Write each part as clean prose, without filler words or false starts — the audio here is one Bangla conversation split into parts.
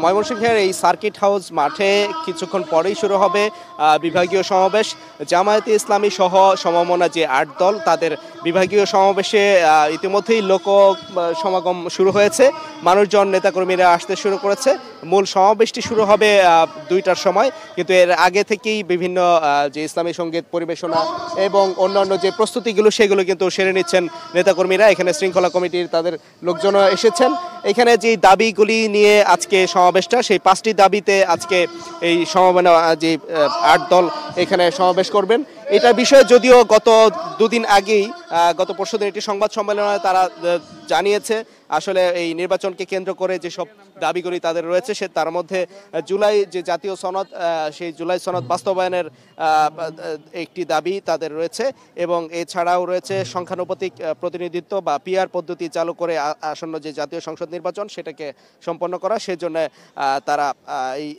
ময়মনসিংহের এই সার্কিট হাউস মাঠে কিছুক্ষণ পরেই শুরু হবে বিভাগীয় সমাবেশ। জামায়াতে ইসলামী সহ সমমনা যে ৮ দল তাদের বিভাগীয় সমাবেশে ইতিমধ্যেই লোক সমাগম শুরু হয়েছে। মানুষজন নেতাকর্মীরা আসতে শুরু করেছে। মূল সমাবেশটি শুরু হবে ২টার সময়, কিন্তু এর আগে থেকেই বিভিন্ন যে ইসলামী সঙ্গীত পরিবেশনা এবং অন্যান্য যে প্রস্তুতিগুলো সেগুলো কিন্তু সেরে নিচ্ছেন নেতাকর্মীরা। এখানে শৃঙ্খলা কমিটির তাদের লোকজন এসেছেন। এখানে যে দাবিগুলি নিয়ে আজকে সমাবেশটা, সেই 5টি দাবিতে আজকে এই সমাবেশ যে ৮ দল এখানে সমাবেশ করবেন। এটা বিষয়ে যদিও গত দুদিন আগেই গত পরশুদিন একটি সংবাদ সম্মেলনে তারা জানিয়েছে আসলে এই নির্বাচনকে কেন্দ্র করে যেসব দাবিগুলি তাদের রয়েছে তার মধ্যে জুলাই যে জাতীয় সনদ, সেই জুলাই সনদ বাস্তবায়নের একটি দাবি তাদের রয়েছে এবং এছাড়াও রয়েছে সংখ্যানুপাতিক প্রতিনিধিত্ব বা পিআর পদ্ধতি চালু করে আসন্ন যে জাতীয় সংসদ নির্বাচন সেটাকে সম্পন্ন করা, সেজন্য তারা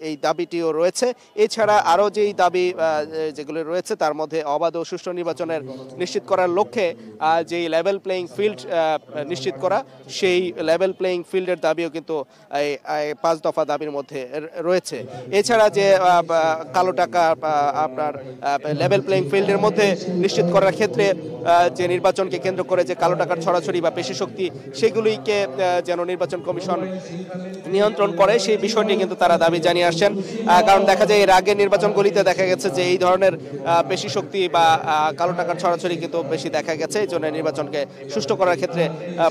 এই দাবিটিও রয়েছে। এছাড়া আরও যেই দাবি যেগুলি রয়েছে তার মধ্যে অবাধ ও সুষ্ঠু নির্বাচনের নিশ্চিত করার লক্ষ্যে যেই লেভেল প্লেয়িং ফিল্ড নিশ্চিত করা, সেই লেভেল প্লেয়িং ফিল্ডের দাবিও কিন্তু এই 5 দফা দাবির মধ্যে রয়েছে। এছাড়া যে কালো টাকা আপনার লেভেল প্লেয়িং ফিল্ডের মধ্যে নিশ্চিত করার ক্ষেত্রে যে নির্বাচনকে কেন্দ্র করে যে কালো টাকার ছড়াছড়ি বা পেশি শক্তি সেগুলিকে যেন নির্বাচন কমিশন নিয়ন্ত্রণ করে, সেই বিষয়টি কিন্তু তারা দাবি জানিয়ে আসছেন। কারণ দেখা যায় এর আগে নির্বাচনগুলিতে দেখা গেছে যে এই ধরনের পেশি শক্তি বা কালো টাকার ছড়াছড়ি কিন্তু বেশি দেখা গেছে, এই জন্য নির্বাচনকে সুষ্ঠু করার ক্ষেত্রে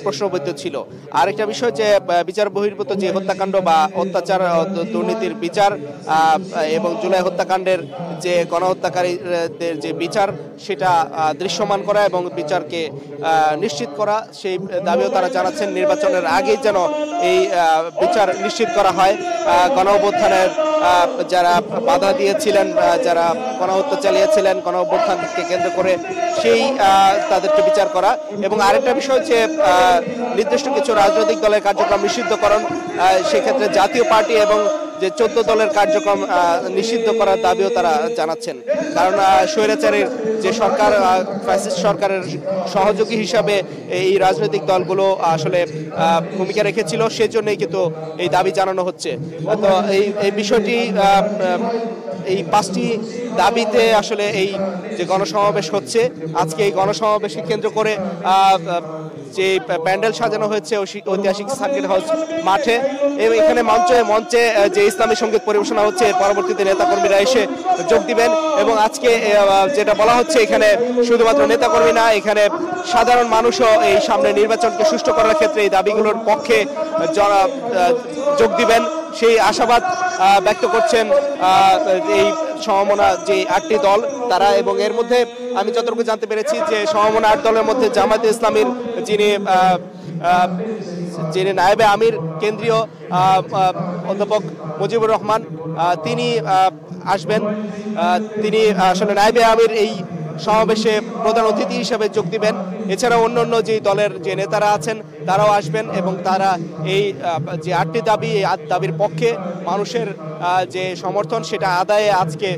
প্রশ্নবিদ্ধ ছিল। আরেকটা বিষয় যে বিচার বহির্ভূত যে হত্যাকাণ্ড বা অত্যাচার দুর্নীতির বিচার এবং জুলাই হত্যাকাণ্ডের যে গণহত্যাকারীদের যে বিচার সেটা দৃশ্যমান করা এবং বিচারকে নিশ্চিত করা, সেই দাবিও তারা জানাচ্ছেন। নির্বাচনের আগেই যেন এই বিচার নিশ্চিত করা হয়। গণঅভ্যুত্থানের যারা বাধা দিয়েছিলেন, যারা গণহত্যা চালিয়েছিলেন গণঅভ্যুত্থানকে কেন্দ্র করে, সেই তাদেরকে বিচার করা। এবং আরেকটা বিষয় যে নির্দিষ্ট কিছু রাজনৈতিক দলের কার্যক্রম নিষিদ্ধকরণ, সেক্ষেত্রে জাতীয় পার্টি এবং যে 14 দলের কার্যক্রম নিষিদ্ধ করার দাবিও তারা জানাচ্ছেন। কারণ স্বৈরাচারের যে সরকার, ফ্যাসিস্ট সরকারের সহযোগী হিসাবে এই রাজনৈতিক দলগুলো আসলে ভূমিকা রেখেছিল, সেজন্যই কিন্তু এই দাবি জানানো হচ্ছে। তো এই বিষয়টি এই 5টি দাবিতে আসলে এই যে গণসমাবেশ হচ্ছে, আজকে এই গণসমাবেশকে কেন্দ্র করে যে প্যান্ডেল সাজানো হয়েছে ঐতিহাসিক সার্কিট হাউস মাঠে, এবং এখানে মঞ্চে যে ইসলামী সঙ্গীত পরিবেশনা হচ্ছে, এর পরবর্তীতে নেতাকর্মীরা এসে যোগ দিবেন। এবং আজকে যেটা বলা হচ্ছে, এখানে শুধুমাত্র নেতাকর্মী না, এখানে সাধারণ মানুষও এই সামনে নির্বাচনকে সুষ্ঠু করার ক্ষেত্রে এই দাবিগুলোর পক্ষে যোগ দিবেন, সেই আশাবাদ ব্যক্ত করছেন এই সমমনা যে 8টি দল তারা। এবং এর মধ্যে আমি যতটুকু জানতে পেরেছি যে সমমনা 8 দলের মধ্যে জামায়াতে ইসলামীর যিনি নায়েবে আমির কেন্দ্রীয় অধ্যাপক মুজিবুর রহমান, তিনি আসবেন। তিনি আসলে নায়েবে আমির এই সমাবেশে প্রধান অতিথি হিসেবে যোগ দিবেন। এছাড়া অন্যান্য যে দলের যে নেতারা আছেন তারাও আসবেন এবং তারা এই যে 8টি দাবি, এই 8 দাবির পক্ষে মানুষের যে সমর্থন সেটা আদায়ে আজকে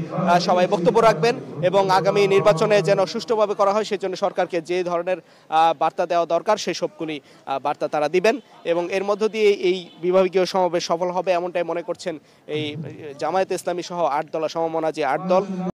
সবাই বক্তব্য রাখবেন এবং আগামী নির্বাচনে যেন সুষ্ঠুভাবে করা হয় সেজন্য সরকারকে যে ধরনের বার্তা দেওয়া দরকার সেই সবগুলি বার্তা তারা দিবেন। এবং এর মধ্য দিয়ে এই বিভাগীয় সমাবেশ সফল হবে এমনটাই মনে করছেন এই জামায়াতে ইসলামী সহ 8 দল সমমনা যে 8 দল।